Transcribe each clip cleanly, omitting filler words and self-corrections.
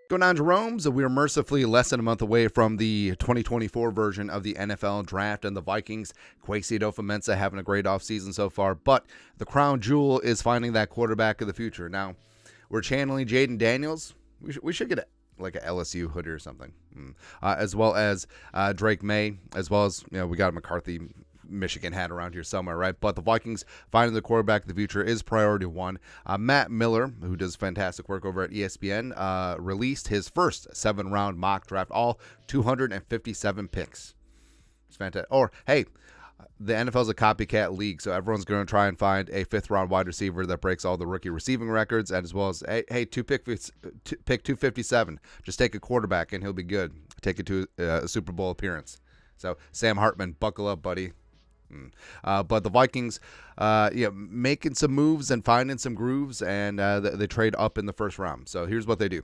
Going on, Jerome. So we are mercifully less than a month away from the 2024 version of the NFL Draft, and the Vikings, Kwesi Adofo-Mensah, having a great offseason so far. But the crown jewel is finding that quarterback of the future. Now, we're channeling Jaden Daniels. We should get like a LSU hoodie or something, as well as Drake Maye, as well as we got a McCarthy Michigan hat around here somewhere, right? But the Vikings finding the quarterback of the future is priority one. Matt Miller, who does fantastic work over at ESPN, released his first 7-round mock draft, all 257 picks. It's fantastic. Or, hey, the NFL's a copycat league, so everyone's going to try and find a 5th-round wide receiver that breaks all the rookie receiving records, and as well as, hey, pick 257. Just take a quarterback, and he'll be good. Take it to a Super Bowl appearance. So, Sam Hartman, buckle up, buddy. But the Vikings, making some moves and finding some grooves, and they trade up in the first round. So here's what they do.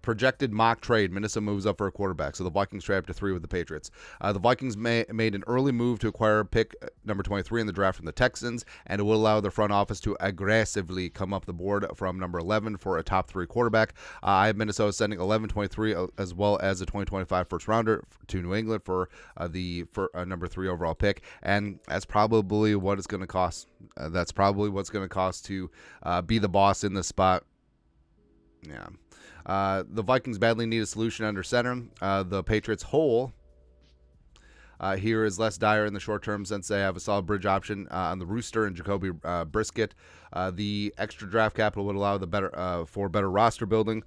Projected mock trade, Minnesota moves up for a quarterback. So the Vikings trade up to 3 with the Patriots. The Vikings made an early move to acquire pick number 23 in the draft from the Texans, and it will allow the front office to aggressively come up the board from number 11 for a top 3 quarterback. I have Minnesota sending 11-23 as well as a 2025 first rounder to New England for number 3 overall pick, and that's probably what it's going to cost. That's probably what's going to cost to be the boss in this spot. Yeah. The Vikings badly need a solution under center. The Patriots' hole here is less dire in the short term since they have a solid bridge option on the Rooster and Jacoby Brisket. The extra draft capital would allow for better roster building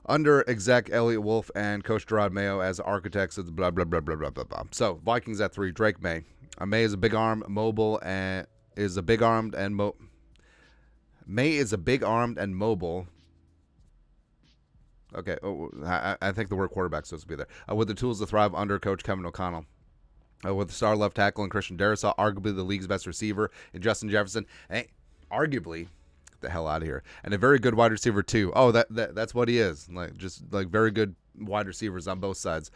under exec Elliott Wolf and Coach Gerard Mayo as architects of the blah, blah, blah, blah, blah, blah, blah. So, Vikings at 3, Drake Maye. Maye is a big-armed, mobile, and is a big-armed and Maye is a big-armed and mobile. Okay, I think the word quarterback is supposed to be there. With the tools to thrive under Coach Kevin O'Connell. With the star left tackle and Christian Darrisaw, arguably the league's best receiver, and Justin Jefferson, arguably, get the hell out of here, and a very good wide receiver too. Oh, that's what he is. Just very good wide receivers on both sides.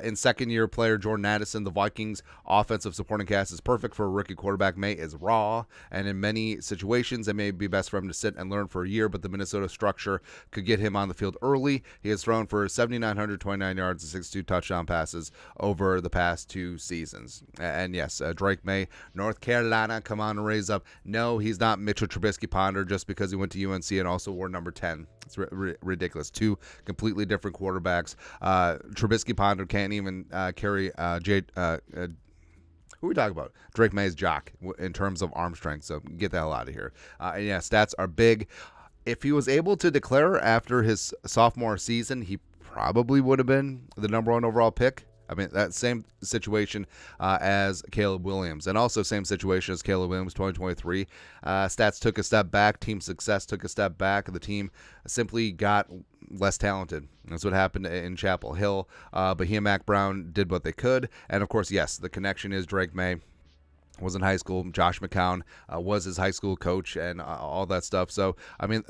In second-year player Jordan Addison, the Vikings' offensive supporting cast is perfect for a rookie quarterback. Maye is raw, and in many situations, it may be best for him to sit and learn for a year, but the Minnesota structure could get him on the field early. He has thrown for 7,929 yards and 62 touchdown passes over the past 2 seasons. And yes, Drake Maye, North Carolina, come on and raise up. No, he's not Mitchell Trubisky-Ponder just because he went to UNC and also wore number 10. It's ridiculous. 2 completely different quarterbacks. Trubisky-Ponder can't even carry who are we talking about? Drake Maye's jock in terms of arm strength. So get the hell out of here. And yeah, stats are big. If he was able to declare after his sophomore season, he probably would have been the number 1 overall pick. I mean, that same situation as Caleb Williams, and also same situation as Caleb Williams, 2023. Stats took a step back. Team success took a step back. The team simply got less talented. That's what happened in Chapel Hill. But he and Mac Brown did what they could. And, of course, yes, the connection is Drake Maye. Was in high school. Josh McCown was his high school coach and all that stuff. So, I mean,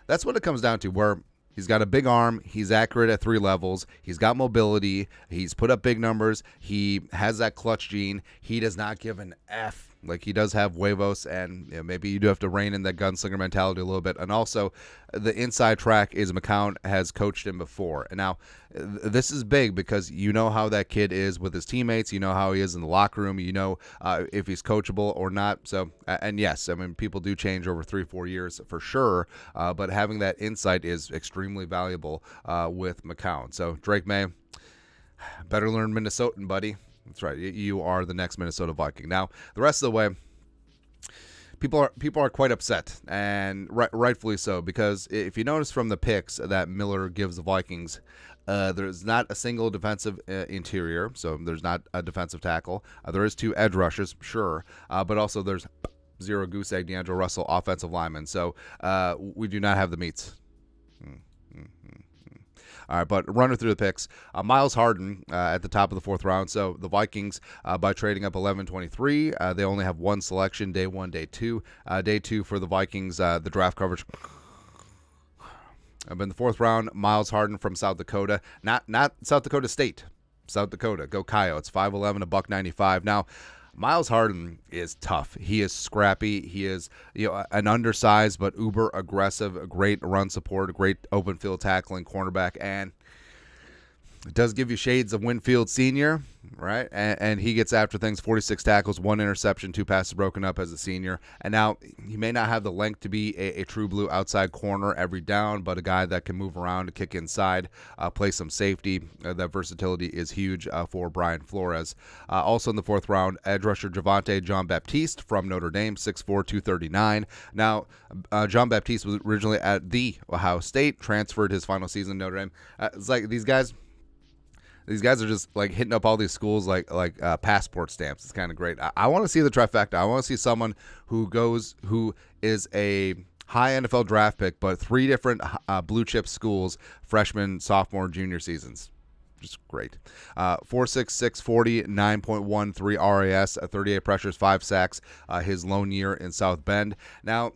that's what it comes down to, where he's got a big arm. He's accurate at 3 levels. He's got mobility. He's put up big numbers. He has that clutch gene. He does not give an F. Like, he does have huevos, and maybe you do have to rein in that gunslinger mentality a little bit. And also, the inside track is McCown has coached him before. And now, this is big because you know how that kid is with his teammates. You know how he is in the locker room. You know if he's coachable or not. So, and yes, I mean, people do change over 3-4 years for sure. But having that insight is extremely valuable with McCown. So, Drake Maye, better learn Minnesotan, buddy. That's right. You are the next Minnesota Viking. Now, the rest of the way, people are quite upset, and rightfully so, because if you notice from the picks that Miller gives the Vikings, there's not a single defensive interior, so there's not a defensive tackle. There is 2 edge rushers, sure, but also there's 0 goose egg D'Angelo Russell offensive lineman. So we do not have the meats. All right, but running through the picks, Miles Harden at the top of the 4th round. So the Vikings, by trading up 11-23, they only have 1 selection, day 1, day 2. Day 2 for the Vikings, the draft coverage. In the 4th round, Miles Harden from South Dakota, not South Dakota State, South Dakota. Go Coyotes, 5'11", $195. Now, Miles Harden is tough. He is scrappy. He is, an undersized but uber aggressive, great run support, great open field tackling cornerback, and it does give you shades of Winfield Sr., right? And he gets after things, 46 tackles, 1 interception, 2 passes broken up as a senior. And now he may not have the length to be a true blue outside corner every down, but a guy that can move around, kick inside, play some safety. That versatility is huge for Brian Flores. Also in the 4th round, edge rusher Javonte Jean-Baptiste from Notre Dame, 6'4", 239. Now, Jean-Baptiste was originally at the Ohio State, transferred his final season in Notre Dame. It's like these guys are just like hitting up all these schools like passport stamps. It's kind of great. I want to see the trifecta. I want to see someone who is a high NFL draft pick, but 3 different blue chip schools, freshman, sophomore, junior seasons. Just great. 4.6, 640, 9.13 RAS, 38 pressures, 5 sacks. His lone year in South Bend. Now,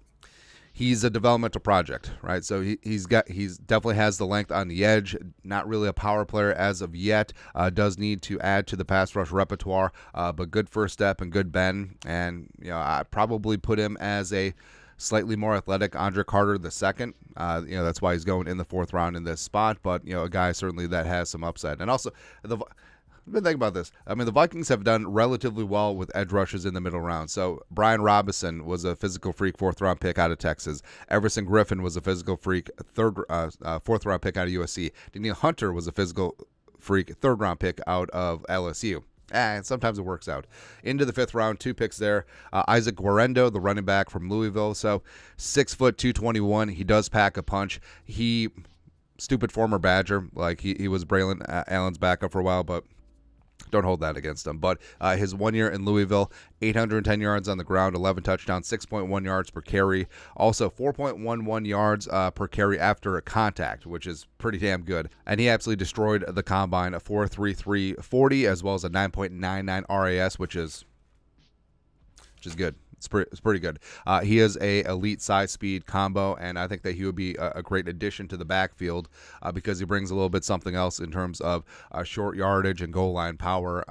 he's a developmental project, right? So he's definitely has the length on the edge. Not really a power player as of yet. Does need to add to the pass rush repertoire, but good first step and good bend. And I probably put him as a slightly more athletic Andre Carter II. That's why he's going in the 4th round in this spot. But a guy certainly that has some upside. And also I've been thinking about this. I mean, the Vikings have done relatively well with edge rushes in the middle round. So Brian Robinson was a physical freak 4th round pick out of Texas. Everson Griffin was a physical freak 4th round pick out of USC. Danielle Hunter was a physical freak 3rd round pick out of LSU. Sometimes it works out. Into the 5th round, 2 picks there. Isaac Guerrero, the running back from Louisville. So 6 foot 221. He does pack a punch. Stupid former Badger. Like he was Braylon Allen's backup for a while, but don't hold that against him. But his 1 year in Louisville, 810 yards on the ground, 11 touchdowns, 6.1 yards per carry. Also 4.11 yards per carry after a contact, which is pretty damn good. And he absolutely destroyed the combine, a 4.3340 as well as a 9.99 RAS, which is good. It's pretty good. He is a elite size speed combo, and I think that he would be a great addition to the backfield because he brings a little bit something else in terms of short yardage and goal line power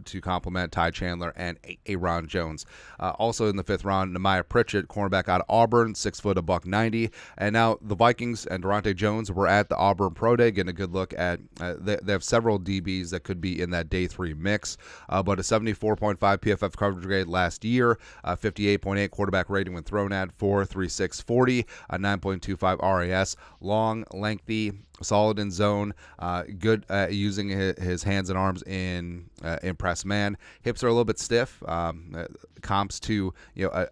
to complement Ty Chandler and Aaron Jones. Also in the 5th round, Maye Pritchett, cornerback out of Auburn, 6 foot, $190. And now the Vikings and Durante Jones were at the Auburn Pro Day, getting a good look at. They have several DBs that could be in that day 3 mix, but a 74.5 PFF coverage grade last year. 58.8 quarterback rating when thrown at, 4.3640, a 9.25 RAS, long, lengthy, solid in zone, good at using his hands and arms in press man. Hips are a little bit stiff. Comps to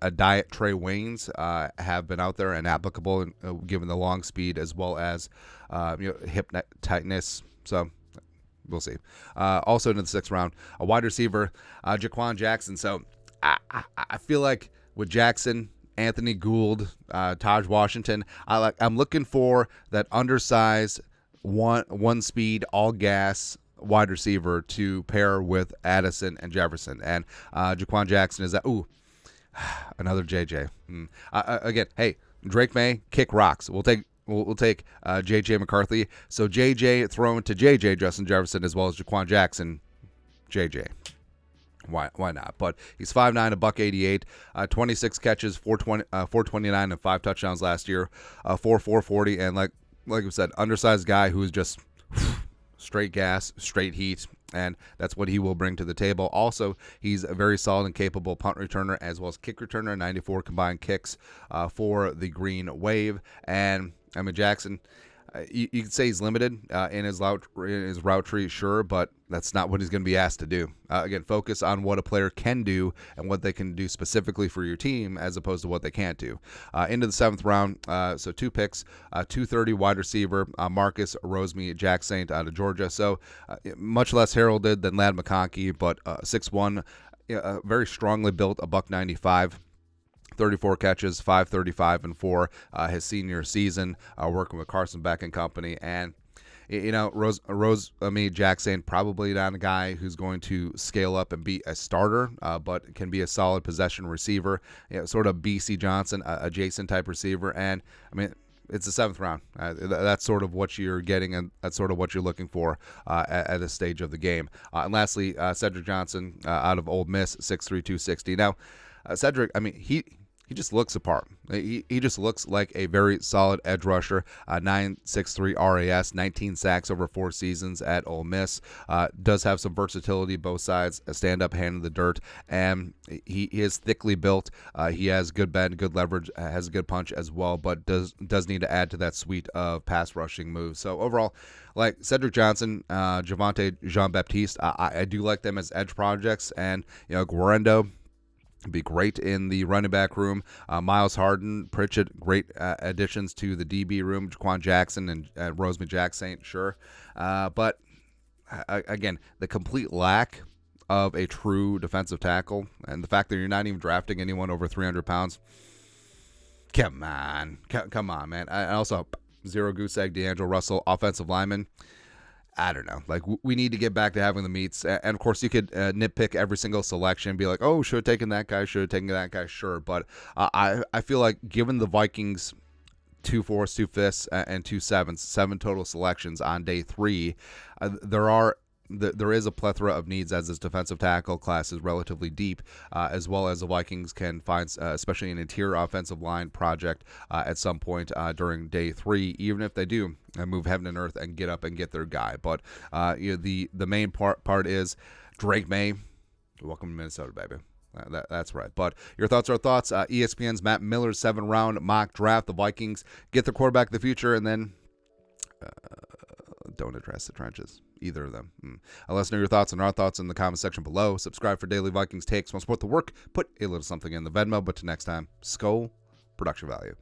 a diet Trey Waynes have been out there and applicable given the long speed as well as hip tightness. So we'll see. Also in the 6th round, a wide receiver, Jaquan Jackson. So I feel like with Jackson, Anthony Gould, Taj Washington, I'm looking for that undersized one speed all gas wide receiver to pair with Addison and Jefferson. And Jaquan Jackson is that another JJ. Again, hey, Drake May, kick rocks. We'll take JJ McCarthy. So JJ thrown to JJ Justin Jefferson as well as Jaquan Jackson, JJ. Why not? But he's 5'9", $188, 26 catches, 429, and 5 touchdowns last year, 4.40, and like we said, undersized guy who's just straight gas, straight heat, and that's what he will bring to the table. Also, he's a very solid and capable punt returner as well as kick returner, 94 combined kicks for the Green Wave. And I mean, Jackson, you could say he's limited in his route tree, sure, but that's not what he's going to be asked to do. Again, focus on what a player can do and what they can do specifically for your team as opposed to what they can't do. Into the 7th round, so 2 picks, 230 wide receiver, Marcus Rosemy-Jack Saint out of Georgia. So much less heralded than Ladd McConkey, but 6'1", very strongly built, $195. 34 catches, 535 and 4 his senior season, working with Carson Beck and company. And Jack Saint, probably not a guy who's going to scale up and be a starter, but can be a solid possession receiver, sort of BC Johnson, a Jason type receiver. And I mean, it's the 7th round. That's sort of what you're getting, and that's sort of what you're looking for at this stage of the game. And lastly, Cedric Johnson out of Ole Miss, 6'3", 260. Now, Cedric, I mean, he just looks apart. He just looks like a very solid edge rusher. 9.63 RAS, 19 sacks over 4 seasons at Ole Miss. Does have some versatility both sides, a stand-up hand in the dirt, and he is thickly built. He has good bend, good leverage, has a good punch as well, but does need to add to that suite of pass rushing moves. So overall, like Cedric Johnson, Javonte Jean-Baptiste, I do like them as edge projects, and Guarendo be great in the running back room. Miles Harden, Pritchett, great additions to the DB room. Jaquan Jackson and Rosemary Jackson, sure. But again, the complete lack of a true defensive tackle, and the fact that you're not even drafting anyone over 300 pounds. Come on, man. I also, zero goose egg, D'Angelo Russell, offensive lineman. I don't know. Like, we need to get back to having the meets. And, of course, you could nitpick every single selection and be like, oh, should have taken that guy, sure. But I feel like given the Vikings 2 4s, 2 5s, and 2 7s, 7 total selections on day 3, there is a plethora of needs as this defensive tackle class is relatively deep, as well as the Vikings can find, especially an interior offensive line project at some point during day 3, even if they do move heaven and earth and get up and get their guy. But the main part is Drake Maye. Welcome to Minnesota, baby. That's right. But your thoughts are thoughts. ESPN's Matt Miller's 7th-round mock draft. The Vikings get their quarterback of the future, and then don't address the trenches. Either of them. Let us know your thoughts and our thoughts in the comment section below. Subscribe for daily Vikings takes. Want to support the work? Put a little something in the Venmo. But to next time, Skull Production Value.